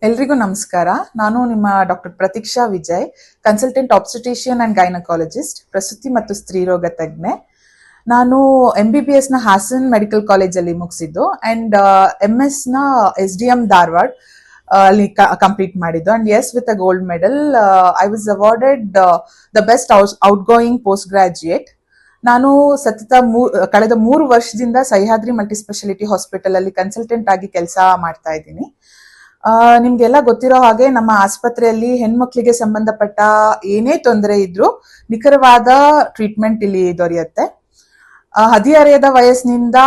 ಎಲ್ರಿಗೂ ನಮಸ್ಕಾರ. ನಾನು ನಿಮ್ಮ doctor Prateeksha Vijay, consultant obstetrician and gynaecologist, ಪ್ರಸೂತಿ ಮತ್ತು ಸ್ತ್ರೀರೋಗ ತಜ್ಞೆ. ನಾನು MBBS ನ ಹಾಸನ್ ಮೆಡಿಕಲ್ ಕಾಲೇಜಲ್ಲಿ ಮುಗಿಸಿದ್ದು ಅಂಡ್ MS ನ SDM ಧಾರವಾಡ್ ಅಲ್ಲಿ ಕಂಪ್ಲೀಟ್ ಮಾಡಿದ್ದು. And yes, with a gold medal I was awarded the best outgoing post graduate. ನಾನು ಕಳೆದ 3 ವರ್ಷದಿಂದ ಸಹ್ಯಾದ್ರಿ ಮಲ್ಟಿಸ್ಪೆಷಾಲಿಟಿ ಹಾಸ್ಪಿಟಲ್ ಅಲ್ಲಿ ಕನ್ಸಲ್ಟೆಂಟ್ ಆಗಿ ಕೆಲಸ ಮಾಡ್ತಾ ಇದ್ದೀನಿ. ನಿಮ್ಗೆಲ್ಲ ಗೊತ್ತಿರೋ ಹಾಗೆ ನಮ್ಮ ಆಸ್ಪತ್ರೆಯಲ್ಲಿ ಹೆಣ್ಮಕ್ಳಿಗೆ ಸಂಬಂಧಪಟ್ಟ ಏನೇ ತೊಂದರೆ ಇದ್ರೂ ನಿಖರವಾದ ಟ್ರೀಟ್ಮೆಂಟ್ ಇಲ್ಲಿ ದೊರೆಯುತ್ತೆ. ಹದಿಹರೆಯದ ವಯಸ್ಸಿನಿಂದ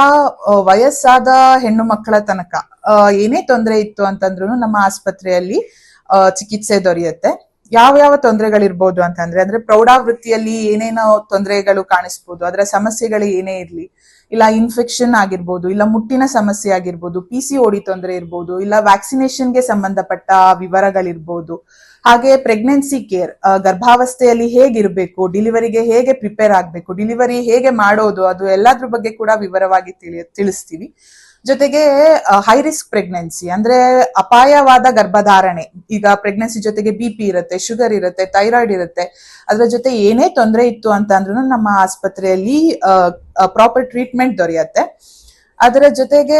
ವಯಸ್ಸಾದ ಹೆಣ್ಣು ಮಕ್ಕಳ ತನಕ ಏನೇ ತೊಂದರೆ ಇತ್ತು ಅಂತಂದ್ರೂ ನಮ್ಮ ಆಸ್ಪತ್ರೆಯಲ್ಲಿ ಚಿಕಿತ್ಸೆ ದೊರೆಯುತ್ತೆ. ಯಾವ ತೊಂದರೆಗಳಿರ್ಬೋದು ಅಂದ್ರೆ ಪ್ರೌಢಾವೃತ್ತಿಯಲ್ಲಿ ಏನೇನೋ ತೊಂದರೆಗಳು ಕಾಣಿಸ್ಬೋದು, ಅದರ ಸಮಸ್ಯೆಗಳು ಏನೇ ಇರ್ಲಿ, ಇಲ್ಲ ಇನ್ಫೆಕ್ಷನ್ ಆಗಿರ್ಬೋದು, ಇಲ್ಲ ಮುಟ್ಟಿನ ಸಮಸ್ಯೆ ಆಗಿರ್ಬೋದು, PCOD ತೊಂದರೆ ಇರ್ಬೋದು, ಇಲ್ಲ ವ್ಯಾಕ್ಸಿನೇಷನ್ಗೆ ಸಂಬಂಧಪಟ್ಟ ವಿವರಗಳಿರ್ಬೋದು, ಹಾಗೆ ಪ್ರೆಗ್ನೆನ್ಸಿ ಕೇರ್, ಗರ್ಭಾವಸ್ಥೆಯಲ್ಲಿ ಹೇಗಿರ್ಬೇಕು, ಡೆಲಿವರಿಗೆ ಹೇಗೆ ಪ್ರಿಪೇರ್ ಆಗ್ಬೇಕು, ಡೆಲಿವರಿ ಹೇಗೆ ಮಾಡೋದು, ಅದು ಎಲ್ಲದ್ರ ಬಗ್ಗೆ ಕೂಡ ವಿವರವಾಗಿ ತಿಳಿಸ್ತೀವಿ. ಜೊತೆಗೆ ಹೈ ರಿಸ್ಕ್ ಪ್ರೆಗ್ನೆನ್ಸಿ ಅಂದ್ರೆ ಅಪಾಯವಾದ ಗರ್ಭಧಾರಣೆ, ಈಗ ಪ್ರೆಗ್ನೆನ್ಸಿ ಜೊತೆಗೆ BP ಇರುತ್ತೆ, ಶುಗರ್ ಇರುತ್ತೆ, ಥೈರಾಯ್ಡ್ ಇರುತ್ತೆ, ಅದರ ಜೊತೆ ಏನೇ ತೊಂದರೆ ಇತ್ತು ಅಂತ ಅಂದ್ರೂ ನಮ್ಮ ಆಸ್ಪತ್ರೆಯಲ್ಲಿ ಪ್ರಾಪರ್ ಟ್ರೀಟ್ಮೆಂಟ್ ದೊರೆಯುತ್ತೆ. ಅದರ ಜೊತೆಗೆ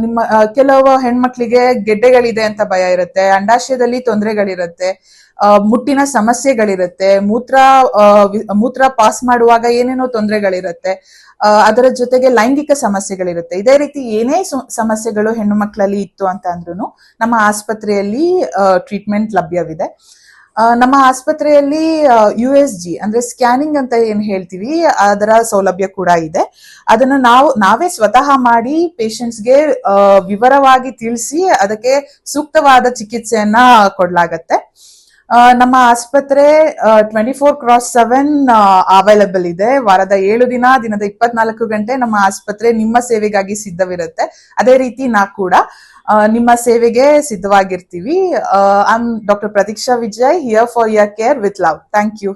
ನಿಮ್ಮ ಕೆಲವು ಹೆಣ್ಮಕ್ಳಿಗೆ ಗೆಡ್ಡೆಗಳಿದೆ ಅಂತ ಭಯ ಇರುತ್ತೆ, ಅಂಡಾಶಯದಲ್ಲಿ ತೊಂದರೆಗಳಿರುತ್ತೆ, ಮುಟ್ಟಿನ ಸಮಸ್ಯೆಗಳಿರುತ್ತೆ, ಮೂತ್ರ ಪಾಸ್ ಮಾಡುವಾಗ ಏನೇನೋ ತೊಂದರೆಗಳಿರುತ್ತೆ, ಅದರ ಜೊತೆಗೆ ಲೈಂಗಿಕ ಸಮಸ್ಯೆಗಳಿರುತ್ತೆ. ಇದೇ ರೀತಿ ಏನೇ ಸಮಸ್ಯೆಗಳು ಹೆಣ್ಣು ಮಕ್ಕಳಲ್ಲಿ ಇತ್ತು ಅಂತ ಅಂದ್ರೂ ನಮ್ಮ ಆಸ್ಪತ್ರೆಯಲ್ಲಿ ಟ್ರೀಟ್ಮೆಂಟ್ ಲಭ್ಯವಿದೆ. ನಮ್ಮ ಆಸ್ಪತ್ರೆಯಲ್ಲಿ USG ಅಂದ್ರೆ ಸ್ಕ್ಯಾನಿಂಗ್ ಅಂತ ಏನ್ ಹೇಳ್ತೀವಿ, ಅದರ ಸೌಲಭ್ಯ ಕೂಡ ಇದೆ. ಅದನ್ನ ನಾವೇ ಸ್ವತಃ ಮಾಡಿ ಪೇಷಂಟ್ಸ್ಗೆ ವಿವರವಾಗಿ ತಿಳಿಸಿ ಅದಕ್ಕೆ ಸೂಕ್ತವಾದ ಚಿಕಿತ್ಸೆಯನ್ನ ಕೊಡ್ಲಾಗತ್ತೆ. ನಮ್ಮ ಆಸ್ಪತ್ರೆ 24x7 ಅವೈಲಬಲ್ ಇದೆ. ವಾರದ 7 ದಿನ, ದಿನದ 24 ಗಂಟೆ ನಮ್ಮ ಆಸ್ಪತ್ರೆ ನಿಮ್ಮ ಸೇವೆಗಾಗಿ ಸಿದ್ಧವಿರುತ್ತೆ. ಅದೇ ರೀತಿ ನಾ ಕೂಡ ನಿಮ್ಮ ಸೇವೆಗೆ ಸಿದ್ಧವಾಗಿರ್ತೀವಿ. I am doctor Prateeksha Vijay, here for your care with love. Thank you.